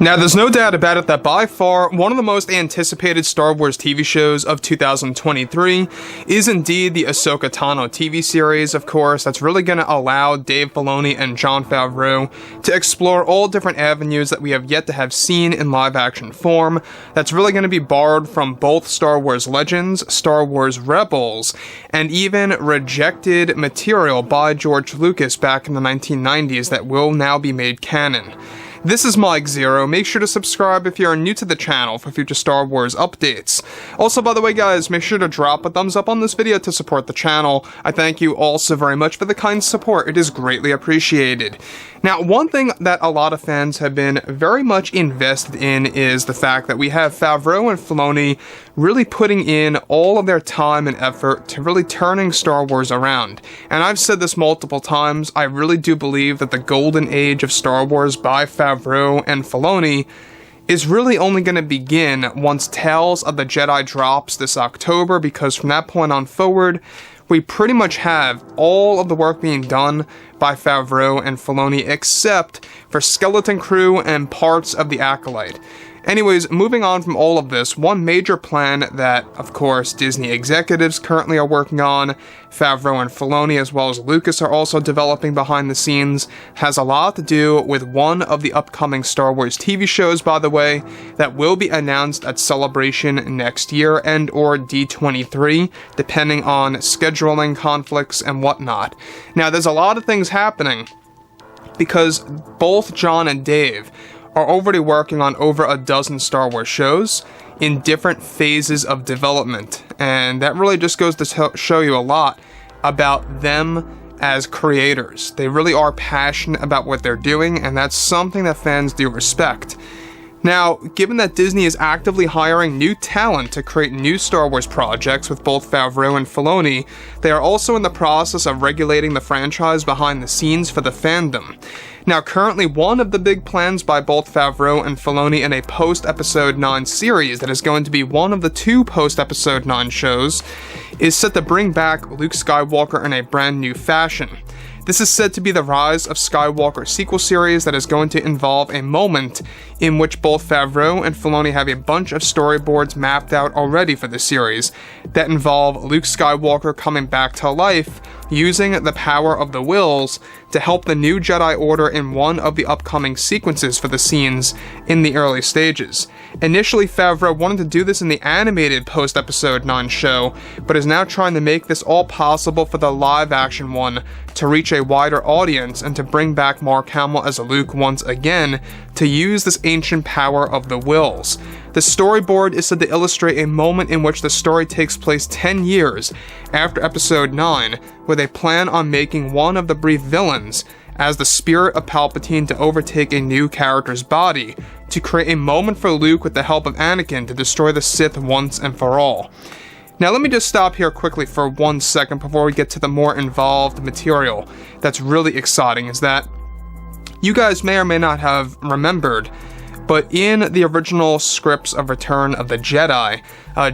Now, there's no doubt about it that by far one of the most anticipated Star Wars TV shows of 2023 is indeed the Ahsoka Tano TV series, of course, that's really going to allow Dave Filoni and Jon Favreau to explore all different avenues that we have yet to have seen in live-action form, that's really going to be borrowed from both Star Wars Legends, Star Wars Rebels, and even rejected material by George Lucas back in the 1990s that will now be made canon. This is Mike Zero. Make sure to subscribe if you are new to the channel for future Star Wars updates. Also, by the way, guys, make sure to drop a thumbs up on this video to support the channel. I thank you all so very much for the kind support. It is greatly appreciated. Now, one thing that a lot of fans have been very much invested in is the fact that we have Favreau and Filoni really putting in all of their time and effort to really turning Star Wars around. And I've said this multiple times, I really do believe that the golden age of Star Wars by Favreau and Filoni is really only going to begin once Tales of the Jedi drops this October, because from that point on forward, we pretty much have all of the work being done by Favreau and Filoni except for Skeleton Crew and parts of the Acolyte. Anyways, moving on from all of this, one major plan that, of course, Disney executives currently are working on, Favreau and Filoni as well as Lucas are also developing behind the scenes, has a lot to do with one of the upcoming Star Wars TV shows, by the way, that will be announced at Celebration next year and or D23, depending on scheduling conflicts and whatnot. Now, there's a lot of things happening because both Jon and Dave are already working on over a dozen Star Wars shows in different phases of development, and that really just goes to show you a lot about them as creators. They really are passionate about what they're doing, and that's something that fans do respect. Now, given that Disney is actively hiring new talent to create new Star Wars projects with both Favreau and Filoni, they are also in the process of regulating the franchise behind the scenes for the fandom. Now, currently, one of the big plans by both Favreau and Filoni in a post-Episode 9 series that is going to be one of the two post-Episode 9 shows is set to bring back Luke Skywalker in a brand new fashion. This is said to be the Rise of Skywalker sequel series that is going to involve a moment in which both Favreau and Filoni have a bunch of storyboards mapped out already for the series that involve Luke Skywalker coming back to life using the power of the wills to help the new Jedi Order in one of the upcoming sequences for the scenes in the early stages. Initially, Favreau wanted to do this in the animated post-Episode 9 show, but is now trying to make this all possible for the live-action one to reach a wider audience and to bring back Mark Hamill as Luke once again to use this ancient power of the wills. The storyboard is said to illustrate a moment in which the story takes place 10 years after Episode 9, where they plan on making one of the brief villains as the spirit of Palpatine to overtake a new character's body, to create a moment for Luke with the help of Anakin to destroy the Sith once and for all. Now, let me just stop here quickly for 1 second before we get to the more involved material that's really exciting, is that you guys may or may not have remembered, but in the original scripts of Return of the Jedi,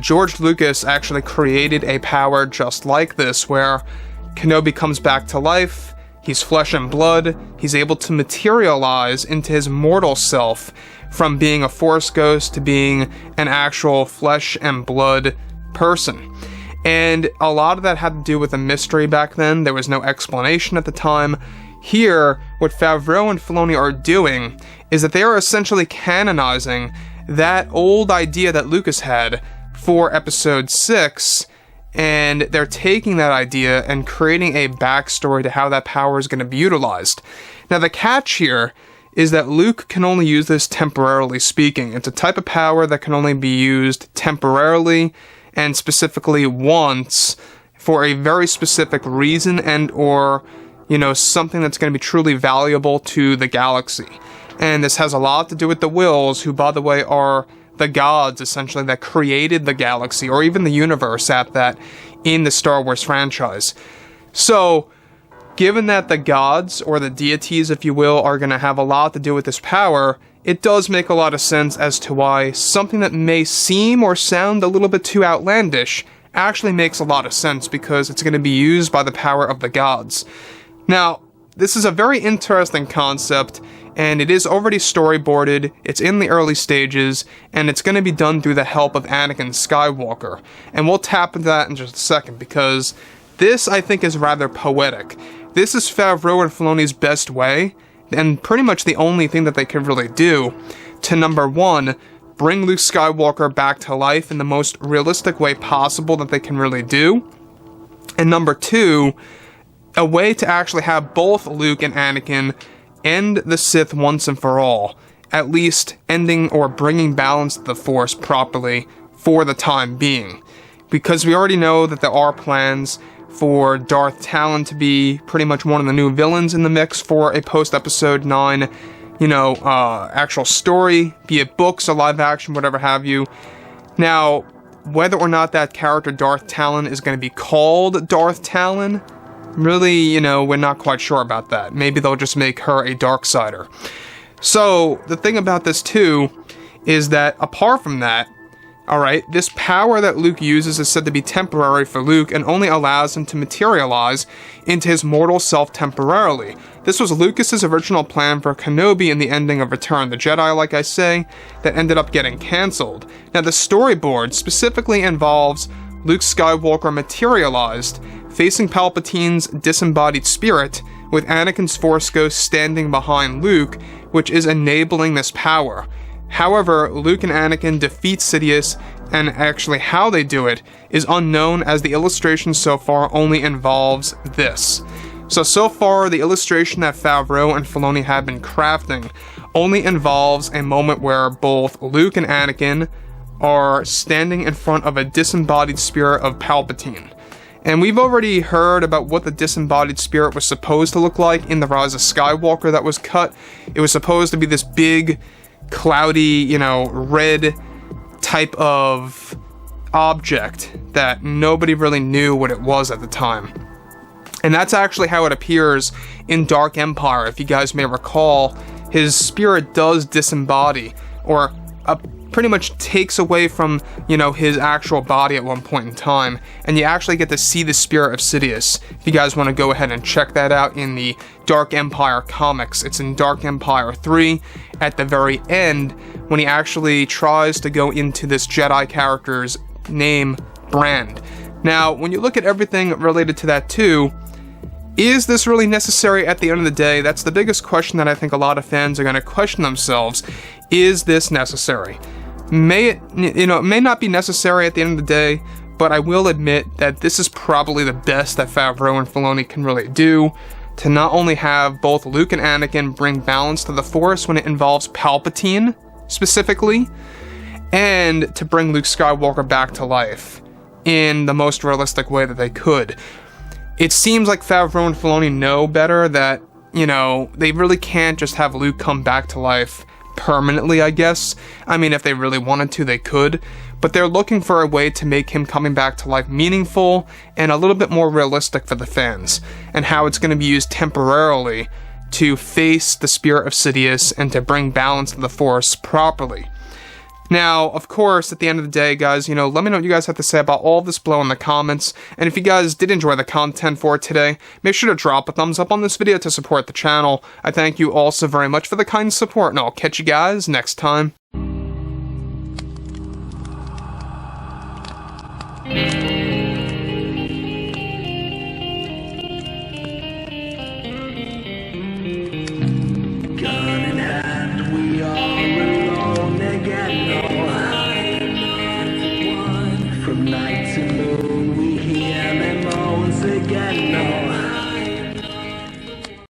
George Lucas actually created a power just like this, where Kenobi comes back to life, he's flesh and blood, he's able to materialize into his mortal self from being a Force ghost to being an actual flesh and blood person. And a lot of that had to do with a mystery back then. There was no explanation at the time. Here, what Favreau and Filoni are doing is that they are essentially canonizing that old idea that Lucas had for Episode 6, and they're taking that idea and creating a backstory to how that power is going to be utilized. Now, the catch here is that Luke can only use this temporarily speaking. It's a type of power that can only be used temporarily and specifically once for a very specific reason and or, something that's going to be truly valuable to the galaxy. And this has a lot to do with the Wills, who, by the way, are the gods, essentially, that created the galaxy, or even the universe at that, in the Star Wars franchise. So, given that the gods, or the deities, if you will, are going to have a lot to do with this power, it does make a lot of sense as to why something that may seem or sound a little bit too outlandish actually makes a lot of sense, because it's going to be used by the power of the gods. Now, this is a very interesting concept, and it is already storyboarded, it's in the early stages, and it's going to be done through the help of Anakin Skywalker. And we'll tap into that in just a second, because this, I think, is rather poetic. This is Favreau and Filoni's best way, and pretty much the only thing that they can really do, to number one, bring Luke Skywalker back to life in the most realistic way possible that they can really do, and number two, a way to actually have both Luke and Anakin end the Sith once and for all, at least ending or bringing balance to the Force properly for the time being. Because we already know that there are plans for Darth Talon to be pretty much one of the new villains in the mix for a post-Episode 9, actual story, be it books or live action, whatever have you. Now, whether or not that character Darth Talon is going to be called Darth Talon, really, we're not quite sure about that. Maybe they'll just make her a Darksider. So, the thing about this too, is that apart from that, alright, this power that Luke uses is said to be temporary for Luke and only allows him to materialize into his mortal self temporarily. This was Lucas's original plan for Kenobi in the ending of Return of the Jedi, like I say, that ended up getting cancelled. Now, the storyboard specifically involves Luke Skywalker materialized, facing Palpatine's disembodied spirit, with Anakin's Force Ghost standing behind Luke, which is enabling this power. However, Luke and Anakin defeat Sidious, and actually how they do it is unknown, as the illustration so far only involves this. So far, the illustration that Favreau and Filoni have been crafting only involves a moment where both Luke and Anakin are standing in front of a disembodied spirit of Palpatine. And we've already heard about what the disembodied spirit was supposed to look like in the Rise of Skywalker that was cut. It was supposed to be this big, cloudy, red type of object that nobody really knew what it was at the time. And that's actually how it appears in Dark Empire. If you guys may recall, his spirit does disembody, or pretty much takes away from, his actual body at one point in time, and you actually get to see the spirit of Sidious. If you guys want to go ahead and check that out in the Dark Empire comics, it's in Dark Empire 3, at the very end, when he actually tries to go into this Jedi character's name, Brand. Now, when you look at everything related to that too, is this really necessary at the end of the day? That's the biggest question that I think a lot of fans are going to question themselves. Is this necessary? It may not be necessary at the end of the day, but I will admit that this is probably the best that Favreau and Filoni can really do, to not only have both Luke and Anakin bring balance to the Force when it involves Palpatine, specifically, and to bring Luke Skywalker back to life in the most realistic way that they could. It seems like Favreau and Filoni know better that, they really can't just have Luke come back to life permanently, I guess. I mean, if they really wanted to, they could. But they're looking for a way to make him coming back to life meaningful and a little bit more realistic for the fans, and how it's going to be used temporarily to face the spirit of Sidious and to bring balance to the Force properly. Now, of course, at the end of the day, guys, let me know what you guys have to say about all this below in the comments. And if you guys did enjoy the content for today, make sure to drop a thumbs up on this video to support the channel. I thank you all so very much for the kind support, and I'll catch you guys next time.